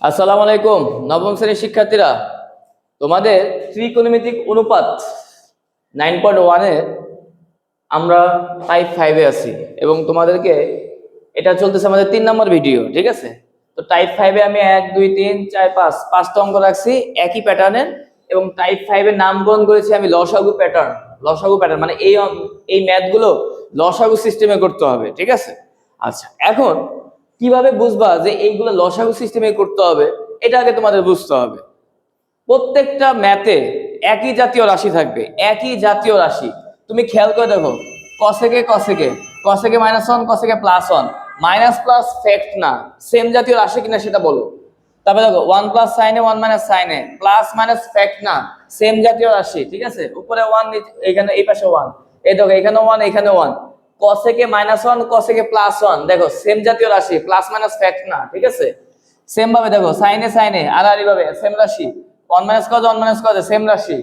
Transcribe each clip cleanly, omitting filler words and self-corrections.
আসসালামু আলাইকুম নবম শ্রেণীর শিক্ষার্থীরা, তোমাদের ত্রিকোণমিতিক অনুপাত 9.1 এ আমরা টাইপ 5 এ আছি এবং তোমাদেরকে এটা চলতেছে আমাদের 3 নম্বর ভিডিও। ঠিক আছে, তো টাইপ 5 এ আমি 1 2 3 4 5 পাঁচটা অঙ্ক রাখছি একই প্যাটার্নের, এবং টাইপ 5 এর নামকরণ করেছি আমি লসাগু প্যাটার্ন। লসাগু প্যাটার্ন মানে এই ম্যাথগুলো লসাগু সিস্টেমে করতে হবে। ঠিক আছে, আচ্ছা এখন কিভাবে বুঝবা যে এইগুলো লসাগু সিস্টেমে করতে হবে, এটা আগে তোমাদের বুঝতে হবে। প্রত্যেকটা ম্যাথে একই জাতীয় রাশি থাকবে, একই জাতীয় রাশি। তুমি খেয়াল করে দেখো, কসেকে কসেকে কসেকে -1 কসেকে +1, মাইনাস প্লাস ফ্যাক্ট না, সেম জাতীয় রাশি কিনা সেটা বলো। তারপরে দেখো 1 + sin a 1 - sin a, plus minus fact না, সেম জাতীয় রাশি। ঠিক আছে, উপরে 1, এখানে এই পাশে 1, এই দেখো এখানে 1 এখানে 1। কসেকে -1 কসেকে +1, দেখো সেম জাতীয় রাশি, প্লাস মাইনাস ফ্যাক্ট না। ঠিক আছে, সেম ভাবে দেখো sin a আর এইভাবে সেম রাশি, 1 - cos 1 - cos সেম রাশি।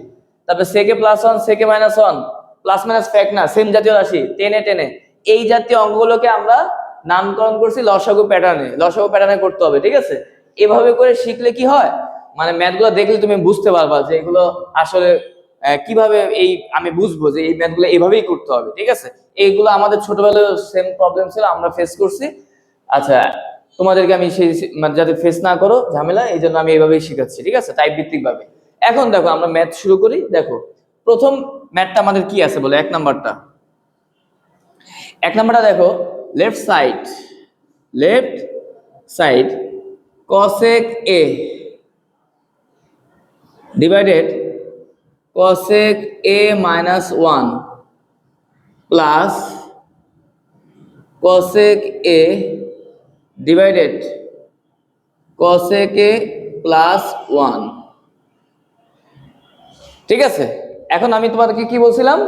তারপরে sec a +1 sec a -1, plus minus fact না, সেম জাতীয় রাশি, টেনে এই জাতীয় অঙ্কগুলোকে আমরা নামকরণ করছি লসাগু প্যাটার্নে। লসাগু প্যাটার্নে করতে হবে। ঠিক আছে, এভাবে করে শিখলে কি হয়, মানে ম্যাথগুলো দেখলে তুমি বুঝতে পারবা যে এগুলো আসলে কিভাবে এই আমি বুঝবো যে এই ম্যাথগুলো এইভাবেই করতে হবে। ঠিক আছে, এইগুলো আমাদের ছোটবেলায় সেম প্রবলেম ছিল, আমরা ফেস করছি। আচ্ছা, তোমাদেরকে আমি সেই মানে যাতে ফেস না করো ঝামেলা, এই জন্য আমি এইভাবেই শিখাচ্ছি। ঠিক আছে, টাইপ ভিত্তিক ভাবে। এখন দেখো আমরা ম্যাথ শুরু করি। দেখো প্রথম ম্যাথটা আমাদের কি আছে বলে, এক নাম্বারটা দেখো, left side cosec a divided cosec a -1 plus cosec a divided cosec a +1। ঠিক আছে, এখন আমি তোমাদেরকে কি বলছিলাম,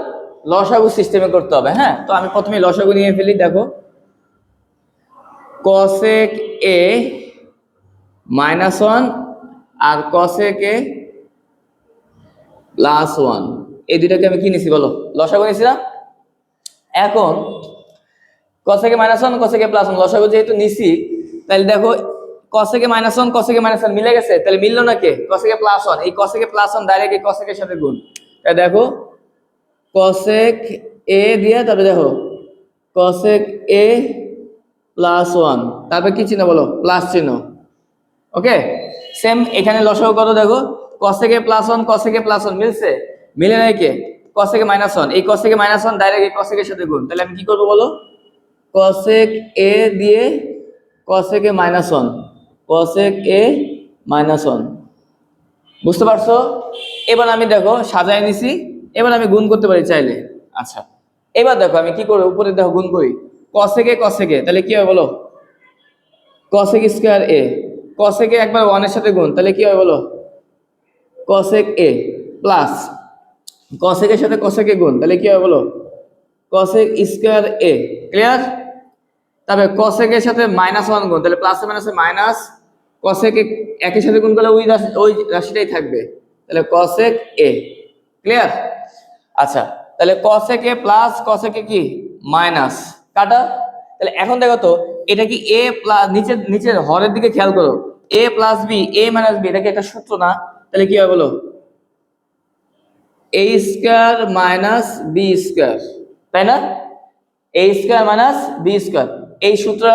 লসাগু সিস্টেমে করতে হবে। হ্যাঁ, তো আমি প্রথমে লসাগু নিয়ে ফেলি। দেখো cosec a -1 R cosec a +1, এই দুইটাকে আমি কি নিছি বলো, লসাগু নিছি না। এখন cosec a -1 cosec a +1 লসাগু যেহেতু নিছি, তাহলে দেখো cosec a -1 cosec a -1 মিলে গেছে, তাহলে মিললো না কে, cosec a +1। এই cosec a +1 ডাইরেক্ট এই cosec এর সাথে গুণ। তাহলে দেখো cosec a দিয়ে, তারপরে দেখো cosec a +1, তারপর কি চিহ্ন বলো, প্লাস চিহ্ন। ওকে, সেম এখানে লসাগু কত দেখো, cosec a +1 cosec a +1 মিলছে, মিলে নাই কে, cosec a -1। এই cosec a -1 ডাইরেক্ট এই cosec এর সাথে গুণ। তাহলে আমি কি করব বলো, cosec a দিয়ে cosec a -1, cosec a -1। বুঝতে পারছো? এবার আমি দেখো সাজায় নিছি, এবার আমি গুণ করতে পারি চাইলে। আচ্ছা, এবার দেখো আমি কি করব, উপরে দেখো গুণ করি, cosec a তাহলে কি হবে বলো, cosec square a, cosec a একবার 1 এর সাথে গুণ, তাহলে কি হবে বলো, cosec a প্লাস cosec এর সাথে cosec a গুণ, তাহলে কি হবে বলো, cosec স্কয়ার a। ক্লিয়ার? তবে cosec এর সাথে -1 গুণ, তাহলে প্লাসে মাইনাসে মাইনাস, cosec একের সাথে গুণ করলে ওই রাশিটাই থাকবে, তাহলে cosec a। ক্লিয়ার? আচ্ছা, তাহলে cosec a plus cosec a কি মাইনাস কাটা। তাহলে এখন দেখো তো, এটা কি a প্লাস, নিচের হরের দিকে খেয়াল করো, a plus b a minus b, এটা কি একটা সূত্র না? তাহলে কি হবে বলো, a square minus b square, তাই না? a square minus b square, এই সূত্র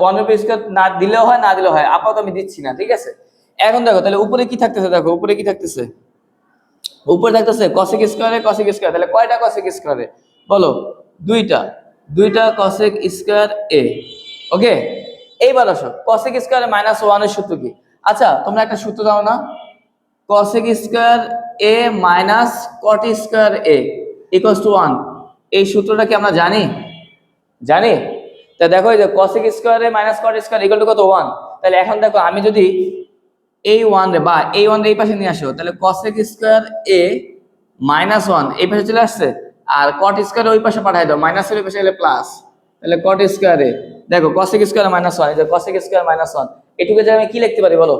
1 স্কয়ার না দিলেও হয় না দিলেও হয়, আপাতত আমি দিচ্ছি না। ঠিক আছে, এখন দেখো তাহলে উপরে কি থাকতেছে, দেখো উপরে কি থাকতেছে, উপরে থাকতেছে cosec স্কয়ারে cosec স্কয়ার। তাহলে কয়টা cosec স্কয়ারে বলো, দুইটা cosec স্কয়ার a। ওকে, এইবার আসো cosec স্কয়ারে -1 এর সূত্র কি। আচ্ছা, তোমরা একটা সূত্র জানো না, cosec square a minus cot square a equals to 1। এই সূত্রটা কি আমরা জানি? তা দেখো এই যে cosec স্কয়ারে minus cot square equal to কত, 1। তাহলে এখন দেখো আমি যদি এই 1 রে বা এই 1 রে এই পাশে নিয়ে আসো, তাহলে cosec স্কয়ার a -1 এই পাশে চলে আসছে, আর cot স্কয়ার ওই পাশে পাঠিয়ে দাও, মাইনাসের ওই পাশে গেলে প্লাস, তাহলে cot স্কয়ার a। দেখো cosec স্কয়ার -1, এই যে cosec স্কয়ার -1, এটুকু যে আমি কি লিখতে পারি বলো,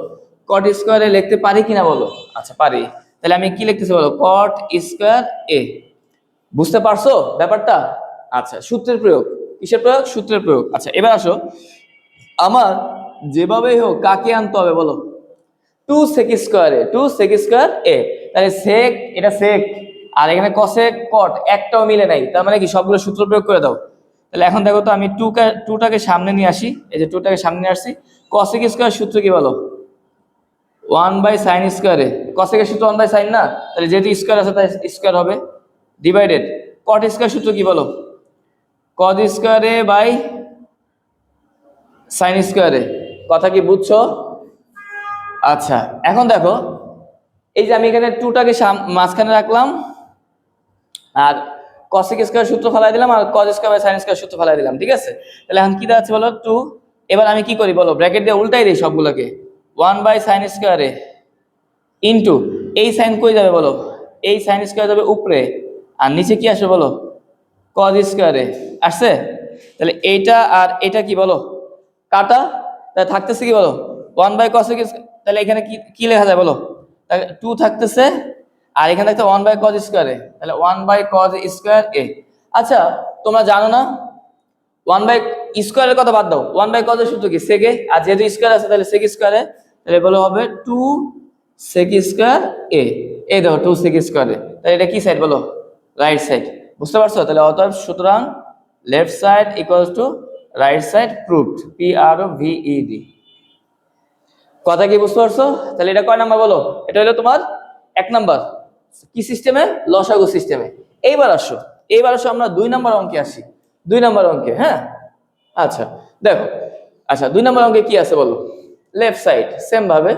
cot স্কয়ার a লিখতে পারি কিনা বলো। আচ্ছা পারি, তাহলে আমি কি লিখতেছি বলো, cot স্কয়ার a। বুঝতে পারছো ব্যাপারটা? আচ্ছা, সূত্রের প্রয়োগ, কিসের প্রয়োগ, সূত্রের প্রয়োগ। আচ্ছা এবার আসো, আমার যেভাবেই হোক কাকে আনতে হবে বলো, 2 sec স্কয়ারে 2 sec স্কয়ার a, তাহলে sec এটা sec আর এখানে cosec cot একটাও মিলে নাই, তার মানে কি সবগুলো সূত্র প্রয়োগ করে দাও। তাহলে এখন দেখো তো আমি 2টাকে সামনে নিয়ে আসি, এই যে 2টাকে সামনে নিয়ে আসছি। cosec স্কয়ার সূত্র কি বলো? 1/sin স্কয়ারে, cosec এর সূত্র 1/sin না, তাহলে যেহেতু স্কয়ার আছে তাই স্কয়ার হবে, ডিভাইডেড cot স্কয়ার সূত্র কি বলো? cos স্কয়ারে বাই sin স্কয়ারে। কথা কি বুঝছো? আচ্ছা এখন দেখো, এই যে আমি এখানে 2টাকে মাঝখানে রাখলাম আর cosec স্কয়ার সূত্র ফেলাই দিলাম আর cos square by sin square সূত্র ফেলাই দিলাম, ঠিক আছে? তাহলে এখন কি দাঁড়াচ্ছে বলো? 2। এবার আমি কি করি বলো? ব্র্যাকেট দিয়ে উল্টাই দিই সবগুলোকে, 1/sin স্কয়ারে ইনটু এই sin কই যাবে বলো? এই sin স্কয়ার যাবে উপরে আর নিচে কি আসবে বলো? cos স্কয়ারে আসছে। তাহলে এইটা আর এটা কি বলো? কাটা, তাহলে থাকতেছে কি বলো? 1/cosec, তাহলে এখানে কি কি লেখা যায় বলো? তাহলে 2 থাকতেছে আর এখানে থাকতে 1/cos স্কয়ারে, তাহলে 1/cos স্কয়ার a। আচ্ছা তোমরা জানো না 1 স্কয়ারের কথা বাদ দাও, 1/cos এর সূত্র কি? sec a, আর যেহেতু স্কয়ার আছে তাহলে sec স্কয়ারে, তাহলে বলো হবে 2 sec স্কয়ার a। এই দেখো 2 sec স্কয়ারে, তাহলে এটা কি সাইড বলো? Right side. বুঝতে পারছো? তাহলে অতএব সুতরাং left side equals to right side proved, PROVED। কথা কি বুঝতে পারছো? তাহলে এটা কয় নাম্বার বলো? এটা হলো তোমার 1 নাম্বার কি সিস্টেমে? লসাগু সিস্টেমে। এইবার আসো আমরা 2 নাম্বার অঙ্কে আসি। 2 নাম্বার অঙ্কে, হ্যাঁ আচ্ছা দেখো, আচ্ছা 2 নাম্বার অঙ্কে কি আছে বলো? লেফট সাইড সেম ভাবে,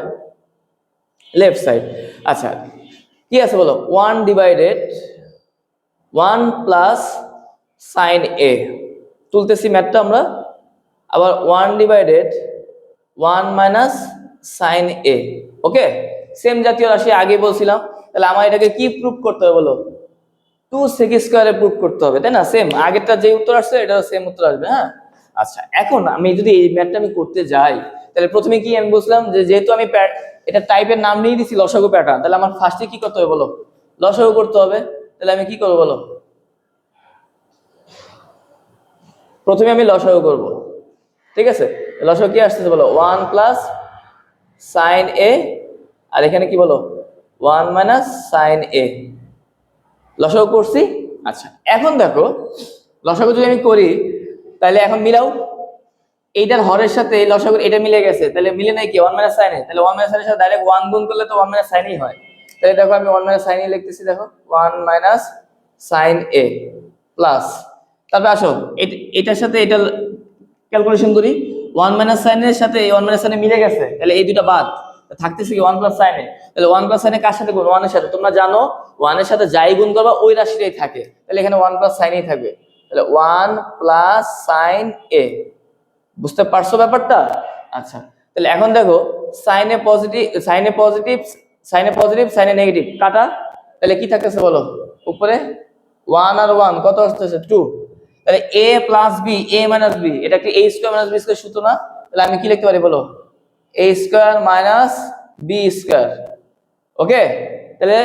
লেফট সাইড আচ্ছা কি আছে বলো? 1 ডিভাইডেড 1 প্লাস sin a, তুলতেছি ম্যাথটা আমরা। আবার 1 divided 1 minus sin a। Okay, same জাতীয় রাশি আগে বলছিলাম। তাহলে আমার এটাকে কি প্রুফ করতে হবে বলো? 2 sec স্কয়ারে প্রুফ করতে হবে, তাই না? সেম আগেরটা যে উত্তর আসছে এটাও সেম উত্তর আসবে, হ্যাঁ। আচ্ছা এখন আমি যদি এই ম্যাথটা আমি করতে যাই, তাহলে প্রথমে কি আমি বলছিলাম যে যেহেতু আমি এটা টাইপের নাম নিয়ে দিছি লসাগু প্যাটার্ন, তাহলে আমার ফার্স্টে কি করতে হবে বলো? লসাগু করতে হবে। তাহলে আমি কি করব বলো? প্রথমে আমি লসাগু করব, ঠিক আছে? লসাগু কি আসতেছে বলো? 1 প্লাস sin a আর এখানে কি বলো? 1 মাইনাস sin a। লসাগু করছি। আচ্ছা এখন দেখো লসাগু যদি আমি করি তাহলে এখন মিলাও, এইটার হরের সাথে লসাগুর এটা মিলে গেছে, তাহলে মিলে নাই কি? 1 মাইনাস sin a। তাহলে 1 মাইনাস sin এর সাথে ডাইরেক্ট 1 গুণ করলে তো 1 মাইনাস sin ই হয়। তাহলে দেখো আমি 1 মাইনাস sin a লিখতেছি, দেখো 1 মাইনাস sin a প্লাস, তারপর আসো এটার সাথে এটা ক্যালকুলেশন করি। 1 মাইনাস sin এর সাথে 1 মাইনাস sin এ মিলে গেছে, তাহলে এই দুটো বাদ থাকতেছে কি? 1 প্লাস sin a। তাহলে 1 প্লাস sin এ কার সাথে গুণ? 1 এর সাথে। তোমরা জানো 1 এর সাথে যাই গুণ করবা ওই রাশিটাই থাকে, তাহলে এখানে 1 প্লাস sin ই থাকবে। তাহলে 1 প্লাস sin a। বুঝতে পারছো ব্যাপারটা? আচ্ছা তাহলে এখন দেখো sin এ পজিটিভ, sin এ পজিটিভ, sin এ পজিটিভ, sin এ নেগেটিভ কাটা, তাহলে কি থাকতেছে বলো? উপরে 1 আর 1 কত আসতেছে? 2। তাহলে a plus b, a minus b, এটা কি a square minus b square সূত্র না? তাহলে আমি কি লিখতে পারি বলো? a square minus b square. Okay, তাহলে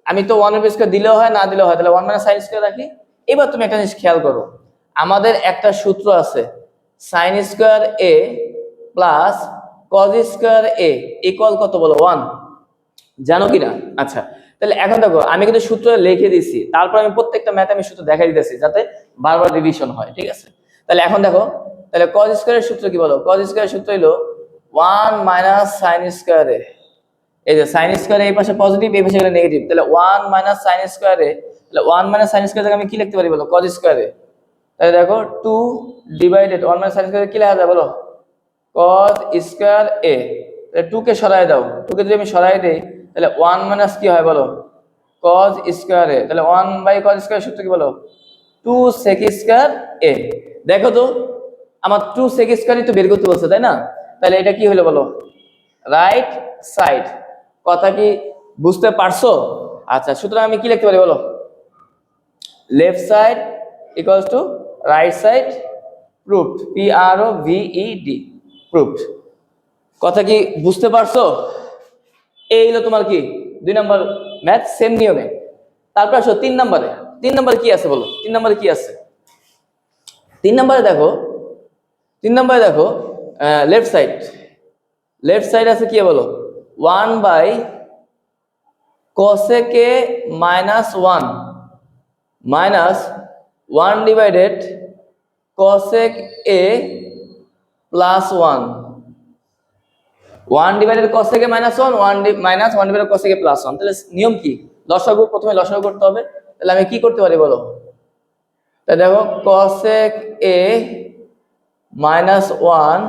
আমি তো 1 এর স্কয়ার দিলেও হয় না দিলেও হয়, তাহলে 1 মাইনাস sin স্কয়ার রাখি। এবার তুমি একটা জিনিস খেয়াল করো, আমাদের একটা সূত্র আছে sin square a plus cos square a equal কত বলো? 1, জানো কিনা? আচ্ছা তাহলে এখন দেখো আমি কিন্তু সূত্র লিখে দিছি, তারপর আমি প্রত্যেকটা ম্যাথে আমি সূত্র দেখাই দিতেছি যাতে বারবার রিভিশন হয়, ঠিক আছে? তাহলে এখন দেখো, তাহলে cos স্কয়ারের সূত্র কি বলো? cos স্কয়ারের সূত্র হলো 1 মাইনাস sin স্কয়ার a। এই যে sin স্কয়ার এই পাশে পজিটিভ এই পাশে গেলে নেগেটিভ, তাহলে 1 মাইনাস sin স্কয়ার a, তাহলে 1 মাইনাস sin স্কয়ার আমি কি লিখতে পারি বলো? cos square a। তাহলে দেখো 2 ডিভাইডেড 1 মাইনাস sin স্কয়ার কি লেখা যায় বলো? cos square a। তাহলে 2 কে সরায় দাও, 2 কে যদি আমি সরায় দেই তাহলে 1 মাইনাস কি হয় বলো? cos square a। তাহলে 1/cos স্কয়ার সূত্র কি বলো? 2 sec স্কয়ার a। দেখো তো আমার 2 sec স্কয়ারই তো বের করতে বলছে, তাই না? তাহলে এটা কি হলো বলো? Right side. কথা কি বুঝতে পারছো? আচ্ছা সুতরাং আমি কি লিখতে পারি বলো? Left side equals to right side proved, PROVED, proved. কথা কি বুঝতে পারছো? এই হলো তোমার কি 2 নম্বর ম্যাথ সেম নিয়মে। তারপর আসো 3 নম্বরে। 3 নম্বরে কি আছে বলো? 3 নম্বরে কি আছে? 3 নম্বরে দেখো, 3 নম্বরে দেখো লেফট সাইড, লেফট সাইড আছে কি বলো? 1/cosec a -1 minus 1 divided cosec a plus 1 1 divided cosec a -1 minus 1 divided cosec a plus 1। তাহলে নিয়ম কি? লসাগু, প্রথমে লসাগু করতে হবে। তাহলে আমি কি করতে পারি বলো? তাহলে দেখো cosec a -1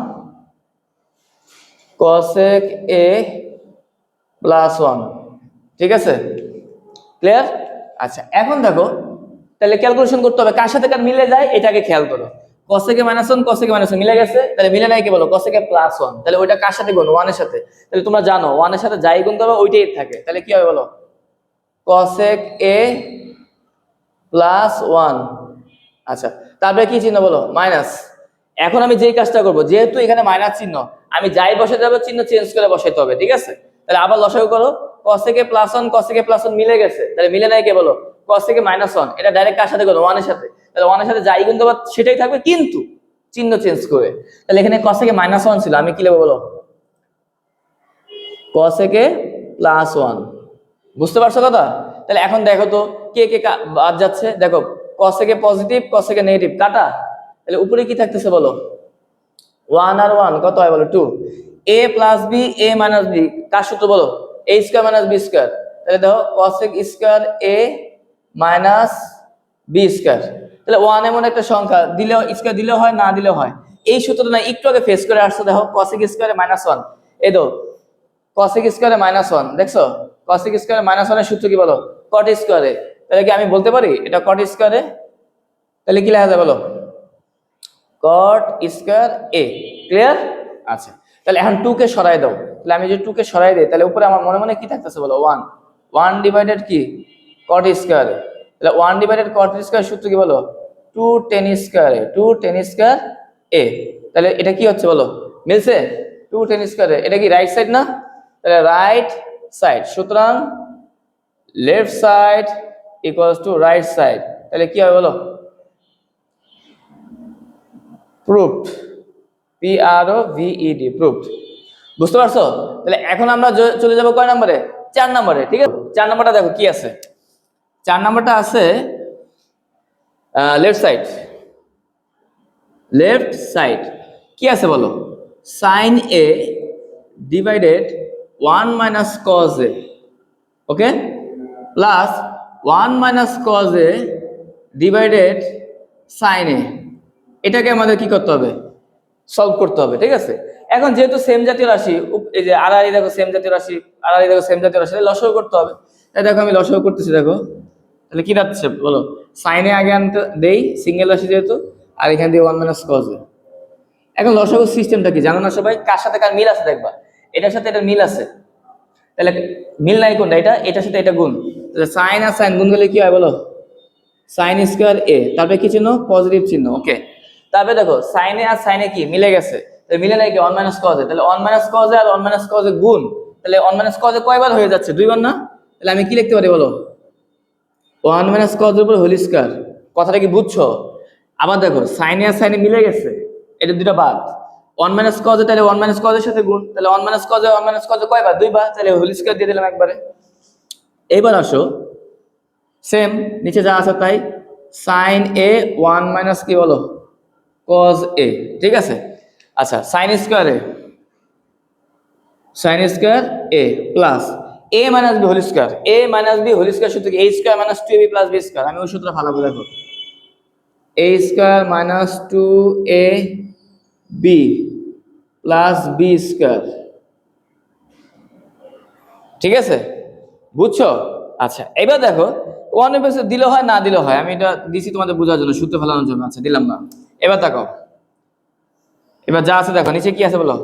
cosec a plus 1, ঠিক আছে? ক্লিয়ার? আচ্ছা, এখন দেখো তাহলে ক্যালকুলেশন করতে হবে কার সাথে কার মিলে যায় এটাকে খেয়াল করো। cosec a -1 cosec a -1 মিলে গেছে, তাহলে মিলে নাই কি বলো? cosec a plus 1, তাহলে ওইটা কার সাথে গুণ? 1 এর সাথে। তাহলে তোমরা জানো 1 এর সাথে যাই গুণ করবে ওইটাই থাকে, তাহলে কি হবে বলো? cosec a plus 1। আচ্ছা, তারপরে কি চিহ্ন বলো? মাইনাস। এখন আমি যেই কাজটা করব, যেহেতু এখানে মাইনাস চিহ্ন, আমি যাই বসাতে যাবো চিহ্ন চেঞ্জ করে বসাইতে হবে, ঠিক আছে? তাহলে আবার লসাগু করো, cosec a plus 1 cosec a plus 1 মিলে গেছে, তাহলে মিলে নাই কে বলো? cosec a -1, এটা ডাইরেক্ট কার সাথে করো? 1 এর সাথে। তাহলে 1 এর সাথে যাই গুণ দেবো সেটাই থাকবে, কিন্তু চিহ্ন চেঞ্জ করে। তাহলে এখানে cosec a -1 ছিল, আমি কি লিখব বলো? cosec a plus 1। বুঝতে পারছো কথা? তাহলে এখন দেখো তো কে কে বাদ যাচ্ছে। দেখো cosec a positive cosec a negative, কাটা। তাহলে উপরে কি থাকতেছে বলো? 1 আর 1 কত হয় বলো? 2। a plus b a minus b কার সূত্র বলো? a square minus b square. তাহলে দেখো cosec square a minus b square. তাহলে 1 এমন একটা সংখ্যা, দিলেও স্কয়ার দিলেও হয়, না দিলেও হয়। এই সূত্রটা না একটু আগে ফেস করে আসছো, দেখো cosec স্কয়ার -1, এই দাও cosec স্কয়ারে -1 দেখছো? cosec স্কয়ারে -1 এর সূত্র কি বলো? cot স্কয়ারে। তাহলে কি আমি বলতে পারি এটা cot স্কয়ারে? তাহলে কি লেখা যায় বলো? cot square a। ক্লিয়ার? আচ্ছা, তাহলে এখন 2 কে সরাই দাও। তাহলে আমি যে 2 কে সরাই দেই, তাহলে উপরে আমার মনে মনে কি থাকতেছে বলো? 1 ডিভাইডেড কি? cot স্কয়ারে। তাহলে 1 ডিভাইডেড cot স্কয়ার সূত্র কি বলো? 2 tan স্কয়ারে, 2 tan স্কয়ার a। তাহলে এটা কি হচ্ছে বলো? মিলছে? 2 tan স্কয়ারে, এটা কি রাইট সাইড না? তাহলে রাইট সাইড, সুতরাং left side equals to right side. তাহলে কি হবে বলো? Proved, PROVED, proved. বুঝতে পারছো? তাহলে এখন আমরা চলে যাব কয় নম্বরে? 4 নম্বরে, ঠিক আছে? 4 নম্বরটা দেখো কি আছে। 4 নম্বরটা আছে লেফট সাইড। লেফট সাইড কি আছে বলো? sin a divided 1 minus cos a, okay, plus 1 minus cos a divided sin a। এটাকে আমাদের কি করতে হবে? সলভ করতে হবে, ঠিক আছে? এখন যেহেতু সেম জাতীয় রাশি, এই যে আর দেখো সেম জাতীয় রাশি, আর দেখো সেম জাতীয় রাশি, লসাগু করতে হবে। তাই দেখো আমি লসাগু করতেছি, দেখো তাহলে কি যাচ্ছে বলো? sin a আগে আনতে দেই, সিঙ্গেল রাশি যেহেতু, আর এখান দিয়ে 1 মাইনাস cos a। এখন লসাগু সিস্টেমটা কি জানো না সবাই? কার সাথে কার মিল আছে দেখবা, এটার সাথে এটা মিল আছে। তাহলে মিল নাই কোনটা? এটা, এটার সাথে এটা গুণ। তাহলে সাইন আর সাইন গুণ করলে কি হয় বলো? সাইন স্কয়ার a, তারপরে কি চিহ্ন? পজিটিভ চিহ্ন, ওকে। তারপরে দেখো সাইনে আর সাইনে কি মিলে গেছে, তাহলে মিলে নাই কি? 1 মাইনাস cos a। তাহলে 1 মাইনাস cos a আর 1 মাইনাস cos a গুণ, তাহলে 1 মাইনাস cos a কয়বার হয়ে যাচ্ছে? 2 বার না? তাহলে আমি কি লিখতে পারি বলো? 1 মাইনাস cos এর উপর হোল স্কয়ার। কথাটা কি বুঝছো? আবার দেখো সাইনে আর সাইনে মিলে গেছে, এটা দুটো বাদ। 1 মাইনাস cos a, তাহলে 1 মাইনাস cos এর সাথে গুণ, তাহলে 1 minus cos a 1 minus cos a কয়বার? 2 বার, তাহলে হোল স্কয়ার দিয়ে দিলাম একবারে। এইবার আসো সেম নিচে যা আছে তাই, sin a 1 মাইনাস কি বলো? cos a, ঠিক আছে? আচ্ছা, sin স্কয়ারে sin square a plus a minus b whole square, a minus b whole square সূত্র কি? a square minus 2ab plus b square. আমি ওই সূত্র ভালো করে দেখো, a square minus 2ab plus b square, ঠিক আছে? বুঝছো? আচ্ছা, এবার দেখো 1 এর পাশে দিলে হয়, না দিলে হয়, আমি এটা দিছি তোমাদের বোঝার জন্য, সূত্র ফেলানোর জন্য। আচ্ছা, দিলাম না। এবার দেখো, এবার যা আছে দেখো, নিচে কি আছে বলো?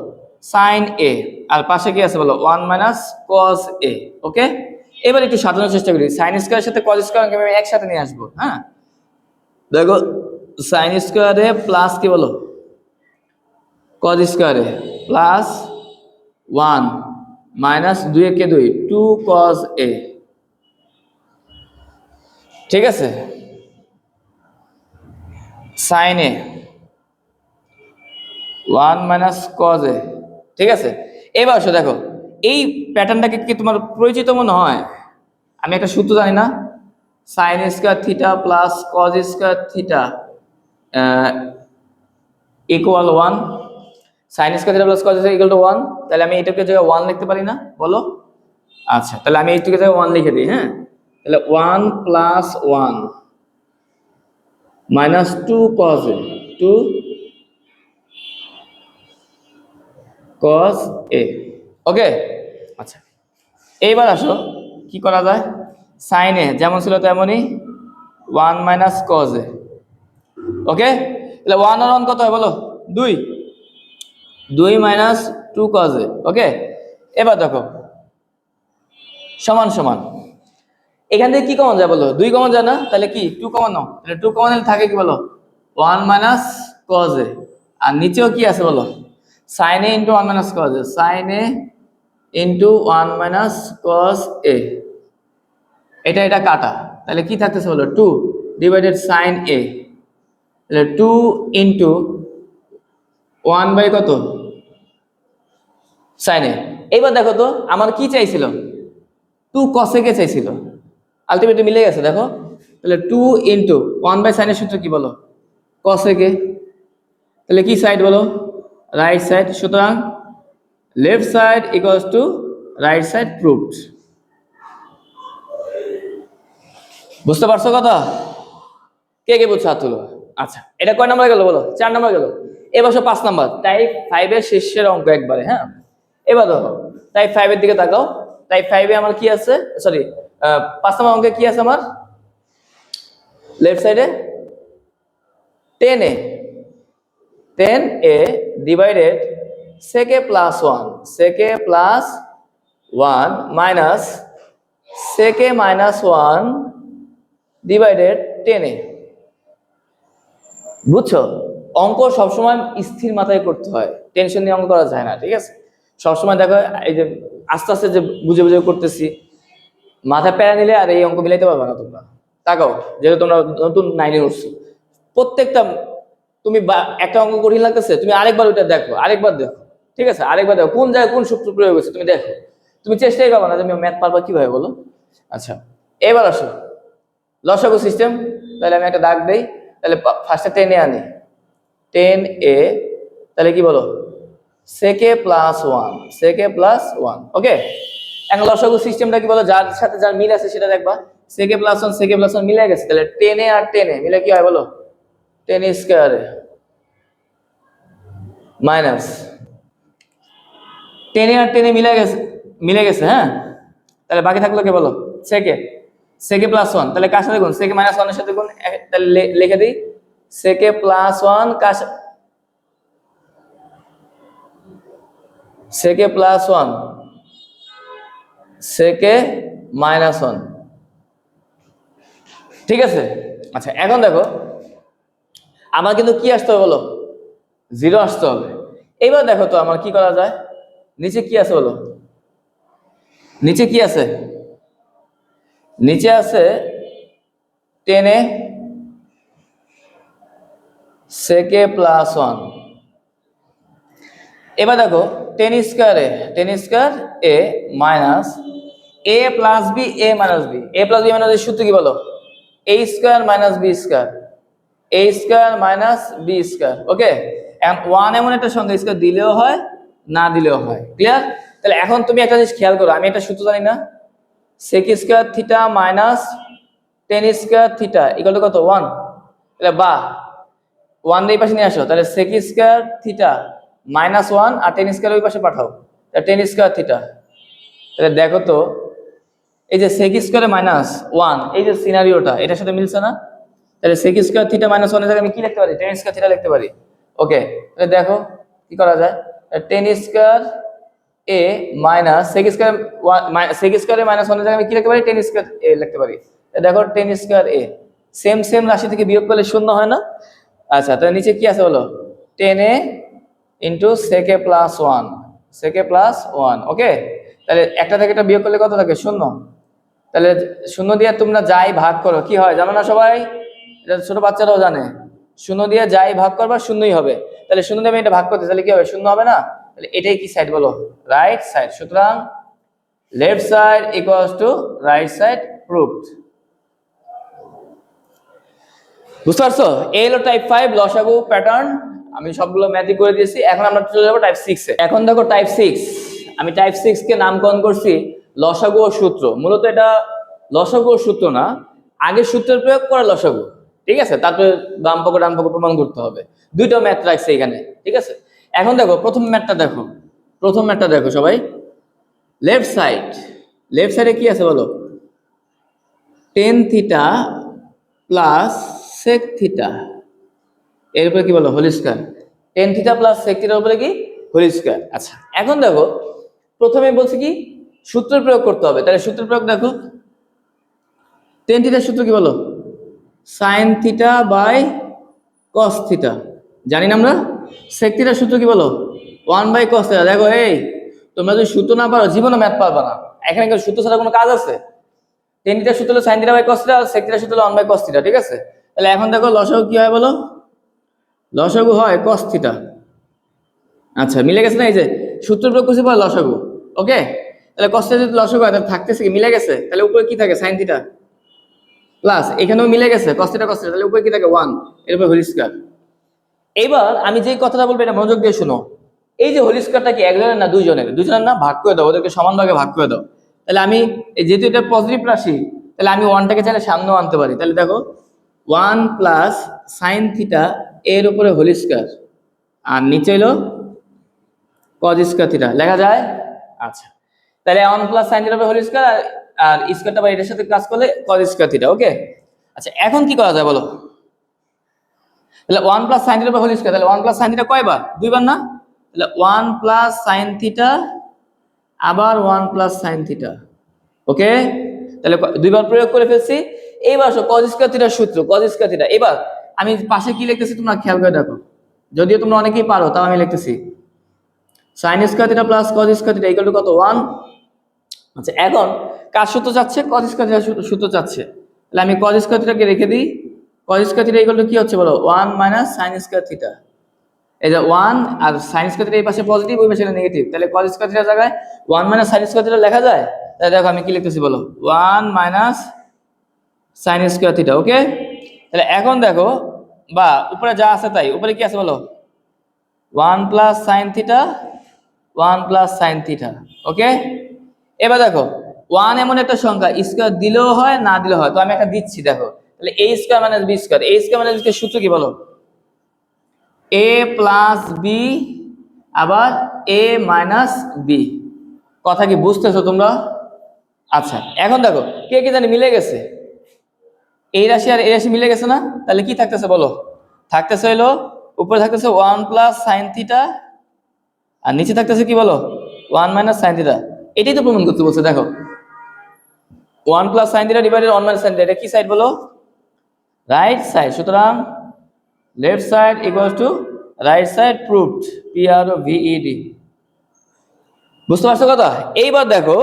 sin a, আর পাশে কি আছে বলো? 1 মাইনাস cos a, ওকে। এবার একটু সাজানোর চেষ্টা করি, sin স্কয়ারের সাথে cos স্কয়ার আমি একসাথে নিয়ে আসবো, হ্যাঁ। দেখো sin স্কয়ারে প্লাস কি বলো? cos স্কয়ারে প্লাস 1 মাইনাস 2 একে 2, 2 cos a, ঠিক আছে? sin a 1 minus cos a, ঠিক আছে? এবার আসো দেখো এই প্যাটার্নটাকে কি তোমার পরিচিত মনে হয়? আমি একটা সূত্র জানি না, sine square theta plus cos square theta equal 1, sine square theta plus cos square equal two 1। তাহলে আমি এটাকে জায়গায় 1 লিখতে পারি না? বলো। আচ্ছা, তাহলে আমি এইটাকে জায়গায় 1 লিখে দিই। হ্যাঁ, তাহলে 1 plus 1 minus 2 cos A, 2 cos A. Okay, আচ্ছা এইবার আসো কি করা যায়। সাইন এ যেমন ছিল তেমনই 1 মাইনাস কজ এ। ওকে, তাহলে 1 আর 1 কত হয় বলো? 2, 2 মাইনাস 2 কজ এ। ওকে, এবার দেখো সমান সমান, এখান থেকে কি কমন যায় বলো? 2 কমন যায় না? তাহলে কি 2 কমন নাও, তাহলে 2 কমন থাকে কি বলো? 1 মাইনাস কজ এ। আর নিচেও কি আছে বলো? Sine A into 1 minus cos a, sine A into 1 minus cos a. এটা কাটা, তাহলে কি থাকতেছে বলো? 2 ডিভাইডেড সাইন এ, তাহলে 2 ইন্টু 1 বাই কত? সাইন এ। এইবার দেখো তো আমার কি চাইছিল? 2 কসেকে চাইছিল, আলটিমেটলি মিলে গেছে দেখো। তাহলে 2 ইন্টু 1 বাই সাইনের সূত্র কি বলো? কসেকে। তাহলে কি সাইড বলো? Right side. সুতরাং left side equals to right side proved. বুঝতে পারছো কথা? কে কে বুঝছো হাত তুলো। আচ্ছা, এটা কয় নাম্বার গেল বলো? 4 নাম্বার গেল। এবার 5 নাম্বার, টাইপ 5 এর শেষের অঙ্ক একবারে। হ্যাঁ, এবার দেখো টাইপ 5 এর দিকে তাকাও। টাইপ 5 এ আমার কি আছে? সরি, 5 নাম্বার অঙ্কে কি আছে আমার? লেফট সাইডে 10a, 10a ডিভাইডেড সেকে প্লাস 1, সেকে প্লাস 1 মাইনাস সেকে মাইনাস 1 ডিভাইডেড 10a। বুঝছো? অঙ্ক সবসময় স্থির মাথায় করতে হয়, টেনশন নিয়ে অঙ্ক করা যায় না। ঠিক আছে, সবসময় দেখো এই যে আস্তে আস্তে যে বুঝে বুঝে করতেছি, মাথা প্যারা নিলে আর এই অঙ্ক মিলাইতে পারবে না তোমরা। তাকাও, যেহেতু তোমরা নতুন 9-এ উঠছো, প্রত্যেকটা তুমি একটা অঙ্ক কঠিন লাগতেছে, তুমি আরেকবার ওইটা দেখো, আরেকবার দেখো। ঠিক আছে, আরেকবার দেখো কোন জায়গায় কোন সূত্র প্রয়োগ হয়েছে তুমি দেখো। তুমি চেষ্টাই পাবো না যে আমি ম্যাথ পারবা কিভাবে, বলো। আচ্ছা, এবার আসো লসাগু সিস্টেম। তাহলে আমি একটা দাগ দেই, তাহলে ফার্স্টে 10a আনি, 10a, তাহলে কি বলো? সেকে প্লাস 1, সেকে প্লাস 1। ওকে, এখন লসাগু সিস্টেমটা কি বলো? যার সাথে যার মিল আছে সেটা দেখবা। সেকে প্লাস 1, সেকে প্লাস 1 মিলে গেছে, তাহলে 10a আর 10a মিলে কি হয় বলো? 10 স্কয়ার মাইনাস 10 আর 10 মিলে গেছে। হ্যাঁ, তাহলে বাকি থাকলো কে বলো? সেকে, সেকে প্লাস 1, তাহলে কার সাথে গুণ? সেকে মাইনাস 1 এর সাথে গুণ। তাহলে লিখে দিই সেকে প্লাস 1 কার, সেকে প্লাস 1 সেকে মাইনাস 1। ঠিক আছে, আচ্ছা এখন দেখো আমার কিন্তু কি আসতে হবে বলো? 0 আসতে হবে। এবার দেখো তো আমার কি করা যায়। নিচে কি আছে বলো? নিচে কি আছে? নিচে আছে 10a সেকে প্লাস 1। এবার দেখো 10 square A minus a plus B, a minus B, a plus B minus সূত্র কি বলো? a square minus B square, a square minus B square. Okay, এখন 1 এমন একটা সংখ্যা স্কয়ার দিলেও হয় না দিলেও হয়। ক্লিয়ার? তাহলে এখন তুমি একটা জিনিস খেয়াল করো, আমি একটা সূত্র জানি না, sec square theta minus 10 square theta equal to কত? 1। তাহলে বা 1 এই পাশে নিয়ে আসো, তাহলে sec স্কয়ার থিটা মাইনাস 1 আর 10 স্কয়ার ওই পাশে পাঠাও, তাহলে 10 স্কয়ার থিটা। তাহলে দেখো তো এই যে sec স্কয়ারে মাইনাস 1, এই যে সিনারিওটা এটার সাথে মিলছে না? তাহলে sec স্কয়ার থিটা মাইনাস 1 এর জায়গায় আমি কি লিখতে পারি? 10 স্কয়ার থিটা লিখতে পারি। ওকে, তাহলে দেখো কি করা যায়। 10 square A minus sec square, sec স্কয়ারে মাইনাস 1 এর জায়গায় আমি কি লিখতে পারি? 10 স্কয়ার এ লিখতে পারি। দেখো 10 স্কয়ার এ সেম সেম রাশি থেকে বিয়োগ করলে শূন্য হয় না? আচ্ছা, তাহলে নিচে কি আছে বলো? 10a ইন্টু সেকে প্লাস 1, সেকে প্লাস 1। ওকে, তাহলে একটা থেকে একটা বিয়োগ করলে কত থাকে? শূন্য। তাহলে শূন্য দিয়ে তোমরা যাই ভাগ করো কি হয় জানো না সবাই? এটা ছোট বাচ্চারাও জানে, শূন্য দিয়ে যাই ভাগ করবা শূন্যই হবে। তাহলে শূন্য দিয়ে আমি এটা ভাগ করতে, তাহলে কি হবে? শূন্য হবে না? তাহলে এটাই কি সাইড বলো? Right side. সুতরাং left side equals to right side, proved. বুঝতে পারছো? এই হলো টাইপ 5 লসাগু প্যাটার্ন। আমি সবগুলো ম্যাথই করে দিয়েছি। এখন আমরা চলে যাবো টাইপ 6 এ। এখন দেখো টাইপ 6, আমি টাইপ 6 কে নামকরণ করছি লসাগু ও সূত্র। মূলত এটা লসাগু ও সূত্র না, আগে সূত্রের প্রয়োগ করে লসাগু, ঠিক আছে? তারপরে বাম পক্ষ ডান পক্ষ প্রমাণ করতে হবে। দুইটা ম্যাথ রাখছে এখানে, ঠিক আছে? এখন দেখো প্রথম ম্যাথটা দেখো, প্রথম ম্যাথটা দেখো সবাই। লেফট সাইড, লেফট সাইডে কি আছে বলো? Tan theta plus sec theta, এর উপরে কি বলো? Whole square. Tan theta plus sec থিটার উপরে কি? Whole square. আচ্ছা, এখন দেখো প্রথমে বলছি কি সূত্র প্রয়োগ করতে হবে। তাহলে সূত্র প্রয়োগ দেখো, টেন থিটার সূত্র কি বলো? Sine theta by cos theta, জানি না আমরা। সেক থিটার সূত্র কি বলো? 1 বাই কস থিটা। দেখো এই তোমরা যদি সূত্র না পারো জীবনে ম্যাথ পারবা না। এখানে কিন্তু সূত্র ছাড়া কোনো কাজ আছে? টেন থিটার সূত্র হলো sine theta by cos theta, sec থিটার সূত্র হলো 1 বাই কস থিটা, ঠিক আছে? তাহলে এখন দেখো লসাগু কি হয় বলো? লসাগু হয় কস থিটা। আচ্ছা, মিলে গেছে না? এই যে সূত্র প্রয়োগ করছি বলে লসাগু, ওকে? তাহলে কস থিটা যদি লসাগু হয় তাহলে থাকতেছে কি? মিলে গেছে। তাহলে উপরে কি থাকে? সাইন থিটা প্লাস, এখানেও মিলে গেছে কস থিটা কস থিটা, তাহলে উপরে কি থাকে? 1, এর উপরে হোল স্কয়ার। এইবার আমি যে কথাটা বলবো এটা মনোযোগ দিয়ে শোনো। এই যে হোল স্কয়ারটা কি একজনের না দুইজনের? দুইজনের না, ভাগ করে দাও, ওদেরকে সমান ভাগে ভাগ করে দাও। তাহলে আমি যেহেতু এটা পজিটিভ রাশি, তাহলে আমি 1টাকে চাইলে সামনেও আনতে পারি। তাহলে দেখো 1 প্লাস সাইন থিটা এর উপরে হোল স্কয়ার, আর নিচে হলো কজ স্কয়ার থিটা, লেখা যায়? আচ্ছা, তাহলে 1 plus sine theta whole square, আর স্কয়ারটা বা এটার সাথে কাজ করলে কজ স্কয়ার থিটা, ওকে? আচ্ছা, এখন কি করা যায় বলো? তাহলে 1 plus sine theta whole square, তাহলে 1 প্লাস সাইন থিটা কয়বার? দুইবার না? তাহলে 1 প্লাস সাইন থিটা আবার 1 প্লাস সাইন থিটা, ওকে? তাহলে দুইবার প্রয়োগ করে ফেলছি। এইবার আসো কজ স্কয়ার থিটার সূত্র, কজ স্কয়ার থিটা। এবার আমি পাশে কি লিখতেছি তোমরা খেয়াল করে দেখো, যদিও তোমরা অনেকেই পারো, তাও আমি লিখতেছি sine square theta plus cos square theta equal to কত? 1। আচ্ছা, এখন কার সূত্র চাচ্ছে? কজ স্কয়ার থিটার সূত্র চাচ্ছে। তাহলে আমি কজ স্কয়ার থিটাকে রেখে দিই। Cause square theta equal to কি হচ্ছে বলো? 1 মাইনাস সাইন স্কয়ার থিটা। এই যে 1 আর সাইন স্কয়ার থিটা এই পাশে পজিটিভ, ওই পাশে নেগেটিভ, তাহলে কজ স্কয়ার থিটার জায়গায় 1 মাইনাস সাইন স্কয়ার থিটা লেখা যায়? তাহলে দেখো আমি কি লিখতেছি বলো? 1 মাইনাস সাইন স্কয়ার থিটা, ওকে? তাহলে এখন দেখো, বা উপরে যা আছে তাই, উপরে কি আছে বলো? 1 plus sine theta, 1 plus sine theta, okay? এবার দেখো 1 এমন একটা সংখ্যা, স্কয়ার দিলেও হয় না দিলেও হয়, তো আমি একটা দিচ্ছি দেখো। তাহলে a square minus b square, a square minus b square সূত্র কি বলো? a প্লাস b আবার a মাইনাস b। কথা কি বুঝতেছো তোমরা? আচ্ছা, এখন দেখো কে কে জানি মিলে গেছে, এই রাশি আর এই রাশি মিলে গেছে না? তাহলে কি থাকতেছে বলো? থাকতেছে হলো উপরে থাকতেছে 1 প্লাস সাইন থিটা, আর নিচে থাকতেছে কি বলো? 1 মাইনাস সাইন থিটা। এটাই তো প্রমাণ করতে বলছে। দেখো 1 plus sine theta divided 1 minus sine theta, এটা কি সাইড বলো? Right side. সুতরাং left side equals to right side, proved, PROVED। বুঝতে পারছো কথা? এইবার দেখো,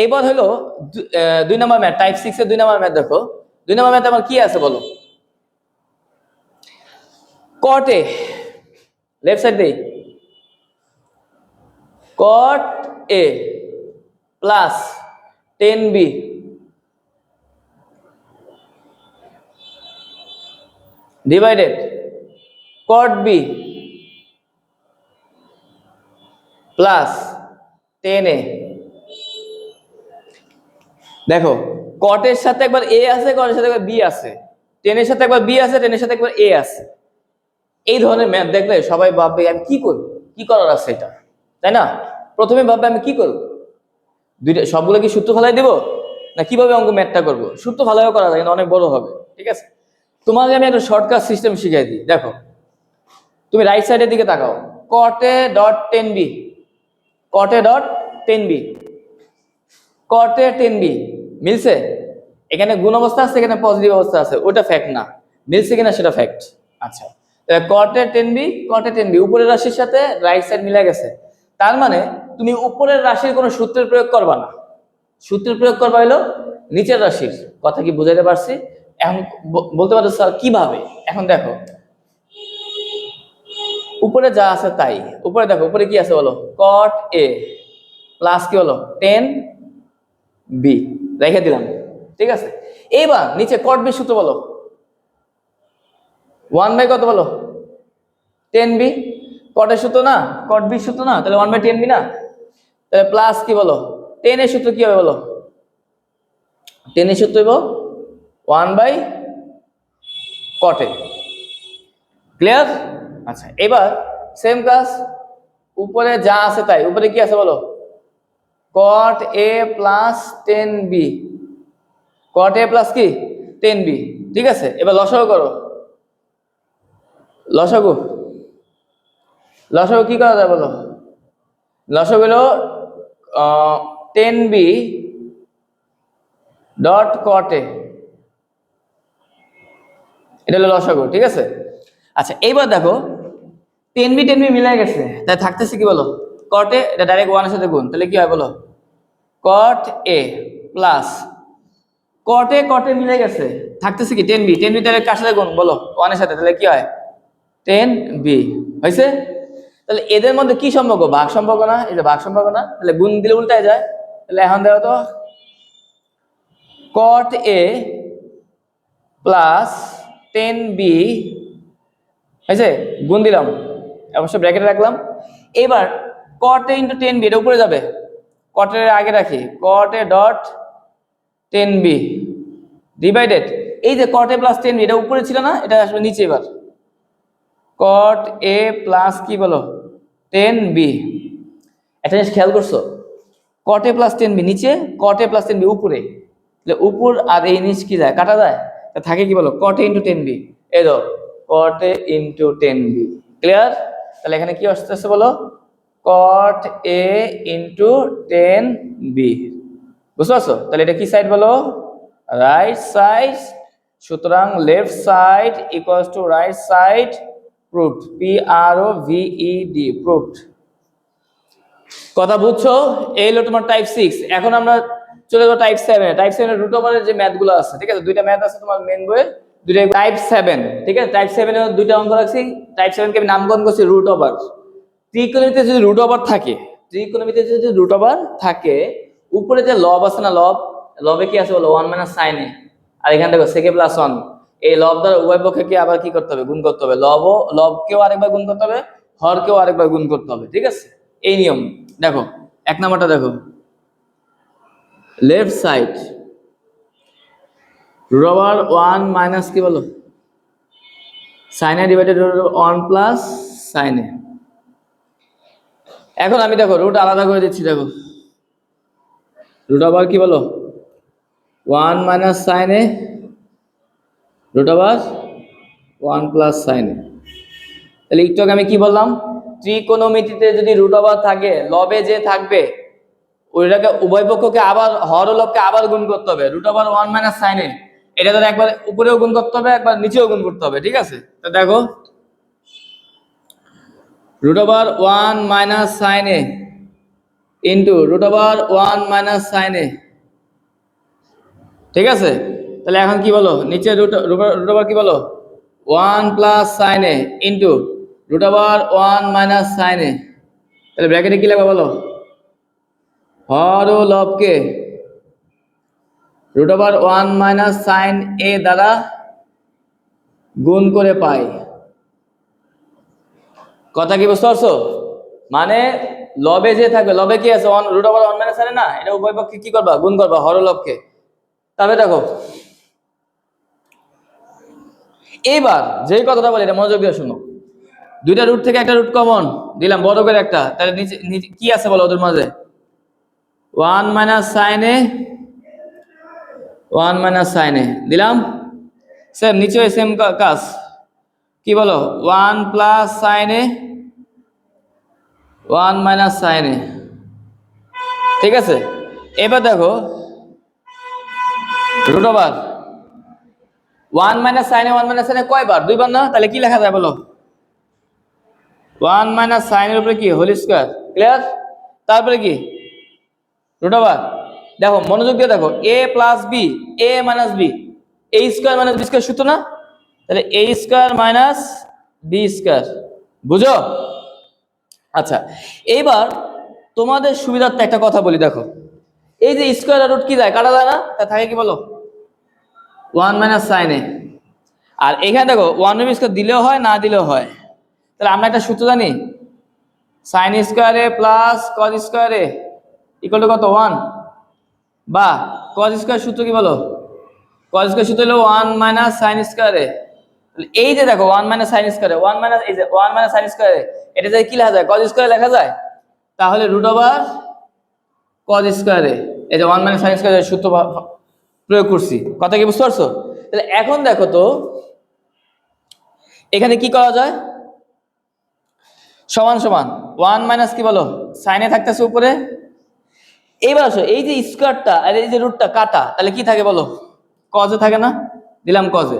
এইবার হলো 2 নম্বর ম্যাথ, টাইপ 6 এর 2 নম্বর ম্যাথ। দেখো 2 নম্বর ম্যাথে আমার কি আছে বলো? cot a, লেফট সাইড দেই, cot a plus 10b divided cot b plus 10a। দেখো cot এর সাথে একবার a আছে, cot এর সাথে একবার b আছে, 10 এর সাথে একবার b আছে, 10 এর সাথে একবার a আছে। এই ধরনের ম্যাথ দেখলে সবাই ভাববে আমি কি করব, কি করার আছে এটা, তাই না? প্রথমে ভাববে আমি কি করব, দুইটা সবগুলো কি সূত্র ফেলাই দেব, না কিভাবে অঙ্ক ম্যাথটা করব? সূত্র ফেলাইও করা যায় কিন্তু অনেক বড় হবে, ঠিক আছে? তোমাকে আমি একটা শর্টকাট সিস্টেম শিখিয়ে দিই। দেখো তুমি রাইট সাইডের দিকে তাকাও, cot a dot 10b, cot a dot 10b, cot a 10b মিলছে? এখানে গুণ অবস্থা আছে, এখানে পজিটিভ অবস্থা আছে, ওটা ফ্যাক্ট না, মিলছে কিনা সেটা ফ্যাক্ট। আচ্ছা, cot a 10b, cot a 10b উপরের রাশির সাথে রাইট সাইড মিলে গেছে, তার মানে তুমি উপরের রাশির কোনো সূত্রের প্রয়োগ করবা না, সূত্রের প্রয়োগ করবা হলো নিচের রাশির। কথা কি বুঝাইতে পারছি? এখন বলতে পারো স্যার কিভাবে? এখন দেখো উপরে যা আছে তাই, উপরে দেখো উপরে কি আছে বলো, cot a প্লাস কি হলো 10b রেখে দিলাম, ঠিক আছে। এইবার নিচে cot b সূত্র বলো, 1 বাই কত বলো 10b, cot এর সূত্র না cot b সূত্র না, তাহলে 1 বাই 10b না, তাহলে প্লাস কি বলো 10 এর সূত্র কি হবে বলো, 10 এর সূত্র হইব 1 বাই cot a, ক্লিয়ার। আচ্ছা এবার সেম কাজ, উপরে যা আছে তাই, উপরে কি আছে বলো cot a plus 10b, cot a plus কি 10b, ঠিক আছে। এবার লসাগু করো, লসাগু লসাগু কি করা যায় বলো, লসাগু হলো 10b ডট cot a, এটা হলো লসাগু, ঠিক আছে। আচ্ছা এইবার দেখো 10b 10b মিলে গেছে, তাই থাকতেছে কি বলো cot a, এটা ডাইরেক্ট 1 এর সাথে গুণ, তাহলে কি হয় বলো cot a plus cot a মিলে গেছে, থাকতেছে কি 10b 10b তাহলে কার সাথে গুণ বলো 1 এর সাথে, তাহলে কি হয় 10b হয়েছে। তাহলে এদের মধ্যে কি সম্পর্ক, ভাগ সম্পর্ক না, এই যে ভাগ সম্পর্ক না, তাহলে গুণ দিলে উল্টায় যায়। তাহলে এখন দেখো তো cot a প্লাস 10b হয়েছে, গুণ দিলাম অবশ্য ব্র্যাকেটে রাখলাম। এবার cot a ইন্টু 10b এটা উপরে যাবে, cot এর আগে রাখি cot a dot 10b divided, এই যে cot a প্লাস 10b এটা উপরে ছিল না, এটা আসবে নিচে। এবার cot a প্লাস কি বলো 10b, একটা জিনিস খেয়াল করছো, cot a প্লাস 10b নিচে, cot a প্লাস 10b উপরে, তাহলে উপর আর এই নিচ কি যায় কাটা যায়, তা থাকে কি বলো cot a ইন্টু 10b, এই দাও cot a into 10b, clear. তাহলে এখানে কি আসতেছে বলো cot a ইন্টু 10b, বুঝতে পারছো। তাহলে এটা কি সাইড বলো রাইট সাইড, সুতরাং left side equals to right side, proved, PROVED proved. কথা বুঝছো, এই হলো তোমার টাইপ 6। এখন আমরা চলে যাবো টাইপ 7। টাইপ 7 এর রুট ওভারের যে ম্যাথ গুলো আছে, ঠিক আছে, দুইটা ম্যাথ আছে তোমার মেন বইয়ে, দুইটা টাইপ 7, ঠিক আছে। টাইপ 7 এর দুইটা অঙ্ক রাখছি, টাইপ 7 কে আমি নামকরণ করছি রুট ওভার। ত্রিকোণমিতিতে যদি রুট ওভার থাকে, ত্রিকোণমিতিতে যদি রুট ওভার থাকে, উপরে যে লব আছে না, লবে কি আছে বলো 1 মাইনাস সাইন এ, আর এখানে দেখো সেকে প্লাস 1, এই লব দ্বারা উভয় পক্ষকে আবার কি করতে হবে গুণ করতে হবে, লবকেও আরেকবার গুণ করতে হবে, হরকেও আরেকবার গুণ করতে হবে, ঠিক আছে। এই নিয়ম দেখো, এক নাম্বারটা দেখো, left side root over 1 minus কি বলো sine A divided 1 plus sine A. এখন আমি দেখো রুট আলাদা করে দিচ্ছি, দেখো রুট ওভার কি বলো 1 minus sine A root over 1 plus sine A. তাহলে একটু আগে আমি কি বললাম, ত্রিকোণমিতিতে যদি রুট ওভার থাকে, লবে যে থাকবে ওইটাকে উভয় পক্ষকে আবার হর ও লবকে আবার গুণ করতে হবে, রুট ওভার 1 মাইনাস সাইন এ, এটা তো একবার উপরেও গুণ করতে হবে একবার নিচেও গুণ করতে হবে, ঠিক আছে। তো দেখো root over 1 minus sine A into root over 1 minus sine A, ঠিক আছে। তাহলে এখন কি বলো নিচে রুট ওভার কি বলো 1 plus sine A into root over 1 minus sine A, তাহলে ব্র্যাকেটে কি লাগবে বলো হর ও লবকে root over 1 minus sine A দ্বারা গুণ করে পাই। কথা কি বুঝতে পারছো, মানে লবে যে থাকবে, লবে কি আছে রুট ওভার 1 মাইনাস সাইন এ না, এটা উভয় পক্ষে কি করবা গুণ করবা হর ও লবকে। তবে দেখো এইবার যেই কথাটা বলি এটা মনোযোগ দিয়ে শুনো, দুইটা রুট থেকে একটা রুট কমন দিলাম বড় করে একটা, তাহলে নিচে কি আছে বলো ওদের মাঝে 1 মাইনাস সাইন এ 1 মাইনাস সাইন এ দিলাম। স্যার নিচে সেম কাজ কি বলো 1 plus sine A 1 minus sine A, ঠিক আছে। এবার দেখো রুট ওভার 1 মাইনাস সাইন এ 1 মাইনাস সাইন এ কয়বার, দুইবার না, তাহলে কি লেখা যায় বলো 1 মাইনাস সাইন এর উপরে কি হোল স্কয়ার, ক্লিয়ার। তারপরে কি রুট ওভার, দেখো মনোযোগ দিয়ে দেখো a plus B a minus B, a square minus B square সূত্র না, তাহলে a square minus B square, বুঝো? আচ্ছা, এইবার তোমাদের সুবিধার্থে একটা কথা বলি, দেখো এই যে স্কোয়ার রুট কি যায়, কাটা যায় না, তা থাকে কি বলো, 1 মাইনাস সাইন এ। আর এখানে দেখো 1 স্কোয়ার দিলেও হয় না দিলেও হয়, তাহলে আমরা একটা সূত্র জানি, sine square A plus cos square A equal to কত 1, বা কজ স্কোয়ার সূত্র কি বলো, কজ স্কোয়ার সূত্র হলো 1 মাইনাস সাইন স্কোয়ার এ। এই যে দেখো 1 মাইনাস সাইন স্কোয়ার এ, 1 মাইনাস এই যে 1 মাইনাস সাইন স্কোয়ার এ, এটা যদি কি লেখা যায়, কজ স্কোয়ার লেখা যায়, তাহলে রুট ওভার কজ স্কোয়ার এ, এই যে 1 মাইনাস সাইন স্কোয়ার এর সূত্র প্রয়োগ করছি, কথা কি বুঝতে পারছো? তাহলে এখন দেখো তো এখানে কি করা যায়, সমান সমান 1 মাইনাস কি বলো সাইনে থাকতেছে উপরে, এইবার আসো এই যে স্কোয়ারটা আর এই যে রুটটা কাটা, তাহলে কি থাকে বলো, কজে থাকে না, দিলাম কজে।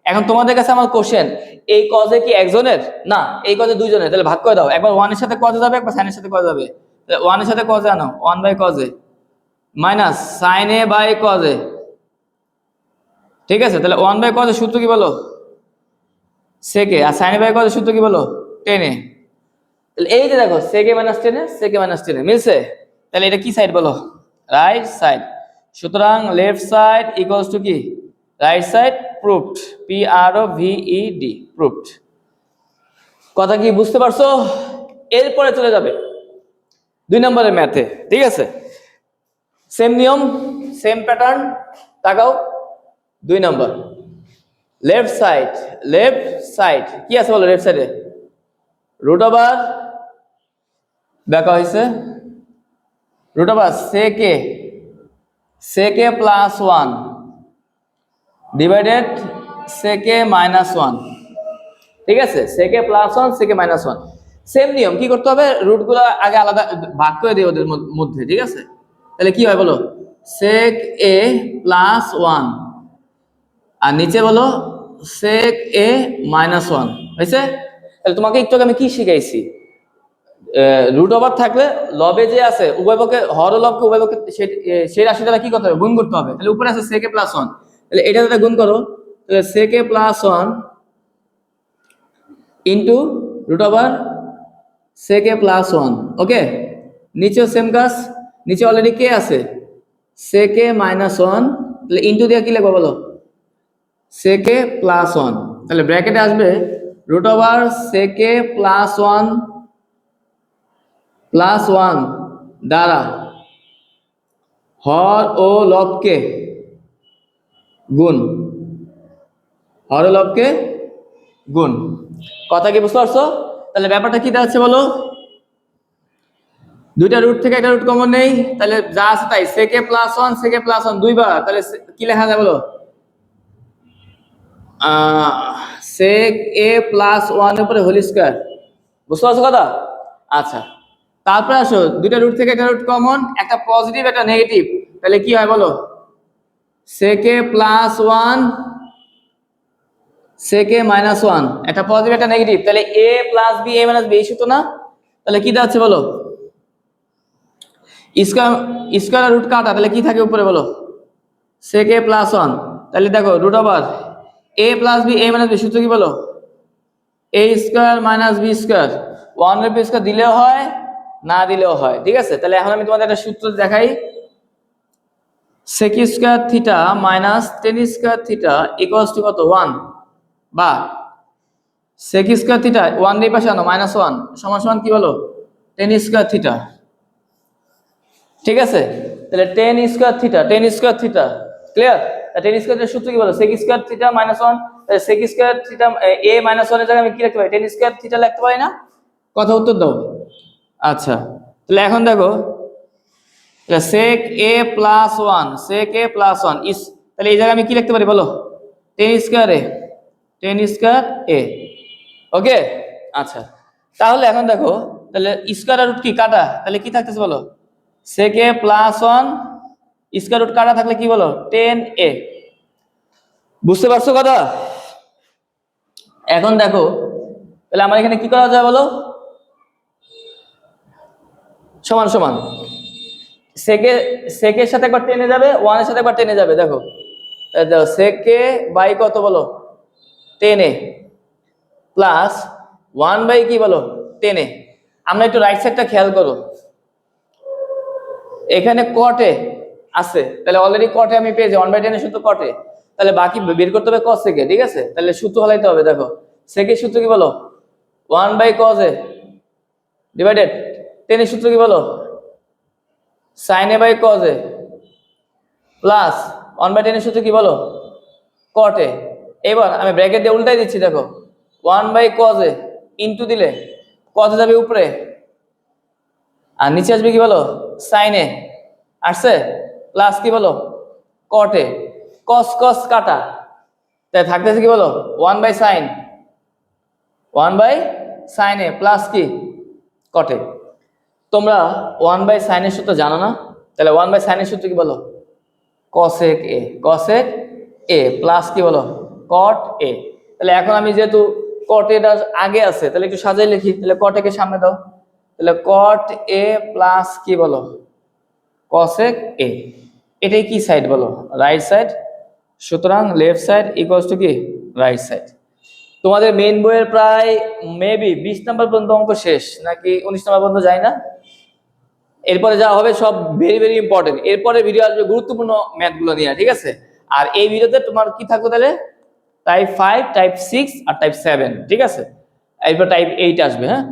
এখন তোমাদের কাছে আমার কোশ্চেন, এই কজে কি একজনের না, এই কজে দুইজনের, তাহলে ভাগ করে দাও, একবার 1 এর সাথে কজে যাবে, একবার সাইনের সাথে কজে যাবে, তাহলে 1 এর সাথে কজে আনো, 1 by cos A minus sine A by cos A, ঠিক আছে? তাহলে 1 বাই কজে সূত্র কি বলো, সেকে, আর সাইন এ বাই কজে সূত্র কি বলো, টেনে। তাহলে এই যে দেখো সেকে মাইনাস টেনে, সেকে মাইনাস টেনে মিলছে, তাহলে এটা কি সাইড বলো, রাইট সাইড। সুতরাং লেফট সাইড ইকুয়ালস টু কি right side, proved, PROVED, proved. কথা কি বুঝতে পারছো? এরপরে চলে যাবে 2 নম্বরের ম্যাথে, ঠিক আছে? সেম নিয়ম, সেম প্যাটার্ন, তাকাও 2 number, left side, left side কি আছে বলো, লেফট সাইডে রুট ওভার দেখা হয়েছে, root over sec A plus 1 divided sec A minus 1, ঠিক আছে? সেকে প্লাস 1 সেকে মাইনাস 1, সেম নিয়ম, কি করতে হবে, রুটগুলো আগে আলাদা ভাগ করে দিই ওদের মধ্যে, ঠিক আছে? তাহলে কি হয় বলো, সেক এ প্লাস 1, আর নিচে বলো সেক এ মাইনাস 1, হয়েছে? তাহলে তোমাকে একটু আগে আমি কি শিখাইছি, রুট ওভার থাকলে লবে যে আছে উভয় পক্ষে হর ও লবকে উভয় পক্ষে সেই রাশি দ্বারা কি করতে হবে, গুণ করতে হবে। তাহলে উপরে আছে সেকে প্লাস 1, তাহলে এটা দ্বারা গুণ করো, তাহলে sec A plus 1 into root over sec A plus 1, okay? নিচেও সেম কাজ, নিচে অলরেডি কে আছে, সেকে মাইনাস 1, তাহলে ইন্টু দিয়ে কি লিখবো বলো, সেকে প্লাস 1, তাহলে ব্র্যাকেটে আসবে root over sec A plus 1 plus 1 দ্বারা হর ও লবকে গুণ, হর ও লবকে গুণ। কথা কি বুঝতে পারছো? তাহলে ব্যাপারটা কি দাঁড়াচ্ছে বলো, দুইটা রুট থেকে একটা রুট কমন নেই, তাহলে যা আছে তাই, সেকে প্লাস 1 সেকে প্লাস 1 দুইবার, তাহলে কি লেখা যায় বলো, সেক এ প্লাস 1 এর উপরে হোল স্কয়ার, বুঝতে পারছো কথা? আচ্ছা, তারপরে আসো দুইটা রুট থেকে একটা রুট কমন, একটা পজিটিভ একটা নেগেটিভ, তাহলে কি হয় বলো, সেকে প্লাস 1 সেকে মাইনাস 1, একটা পজিটিভ একটা নেগেটিভ, তাহলে a plus B a minus B, এই সূত্র না? তাহলে কি দাঁড়াচ্ছে বলো, স্কয়ার স্কয়ার রুট কাটা, তাহলে কি থাকে উপরে বলো, সেকে প্লাস 1, তাহলে দেখো root over a plus B a minus B, সূত্র কি বলো, a square minus B square, 1 এর স্কয়ার দিলেও হয় না দিলেও হয়, ঠিক আছে? তাহলে এখন আমি তোমাদের একটা সূত্র দেখাই, sec square theta minus tan square theta equals to কত 1, বা সেক স্কয়ার থিটা 1 দিয়ে পাশে আনো মাইনাস 1 সমান সমান কি বলো, টেন স্কয়ার থিটা, ঠিক আছে? তাহলে tan square theta clear? Tan স্কয়ারের সূত্র কি বলো, sec square theta minus 1, sec square theta a minus 1 এর জায়গায় আমি কি লিখতে পারি, টেন স্কয়ার থিটা লিখতে পারি না? কথা উত্তর দাও। আচ্ছা, তাহলে এখন দেখো সেক এ প্লাস 1 সেক এ প্লাস 1 ইস, তাহলে এই জায়গায় আমি কি লিখতে পারি বলো, টেন স্কয়ার এ, ওকে? আচ্ছা, তাহলে এখন দেখো, তাহলে স্কয়ার রুট কি কাটা, তাহলে কি থাকতেছে বলো, সেক এ প্লাস 1 স্কয়ার রুট কাটা থাকলে কি বলো, টেন এ, বুঝতে পারছো কথা? এখন দেখো তাহলে আমার এখানে কি করা যায় বলো, সমান সমান সেকের সাথে একবার টেনে যাবে, 1 এর সাথে একবার টেনে যাবে, দেখো সেকে বাই কত বলো, 10a প্লাস 1 বাই কি বলো 10 এ। আমরা একটু রাইট সাইডটা খেয়াল করো, এখানে কটে আছে, তাহলে অলরেডি কটে আমি পেয়েছি 1/10 এর সূত্র কটে, তাহলে বাকি বের করতে হবে cos থেকে, ঠিক আছে? তাহলে সূত্র হলাইতে হবে, দেখো সেকের সূত্র কি বলো 1/cos a ডিভাইডেড 10 এর সূত্র কি বলো sin a by cos a plus 1/10 এর সূত্র কি বলো cot a। এবার আমি ব্র্যাকেট দিয়ে উল্টাই দিচ্ছি, দেখো 1/cos a ইনটু দিলে cos যাবে উপরে আর নিচে আসবে কি বলো sin a আসছে, প্লাস কি বলো cot a, cos cos কাটা, তাই থাকতেছে কি বলো 1/sin 1/sin a প্লাস কি cot a। তোমরা 1/sin এর সূত্র জানো না? তাহলে 1/sin এর সূত্র কি বলো cosec a, cosec a plus কি বলো cot a। তাহলে এখন আমি যেহেতু cot a আগে আছে, তাহলে একটু সাজাই লিখি, তাহলে cot a কে সামনে দাও, তাহলে cot a প্লাস কি বলো cosec a। এটাই কি সাইড বলো রাইট সাইড, সুতরাং লেফট সাইড ইকুয়ালস টু কি রাইট সাইড। তোমাদের মেইন বইয়ের প্রায় মেবি 20 নাম্বার পর্যন্ত অঙ্ক শেষ, নাকি 19 নাম্বার পর্যন্ত যায় না? এরপরে যা হবে সব ভেরি ভেরি ইম্পর্টেন্ট, এরপরে ভিডিও আসবে গুরুত্বপূর্ণ ম্যাথগুলো নিয়ে, ঠিক আছে? আর এই ভিডিওতে তোমার কি থাকবে তাহলে টাইপ 5, টাইপ 6 আর টাইপ 7, ঠিক আছে? এরপর টাইপ 8 আসবে, হ্যাঁ।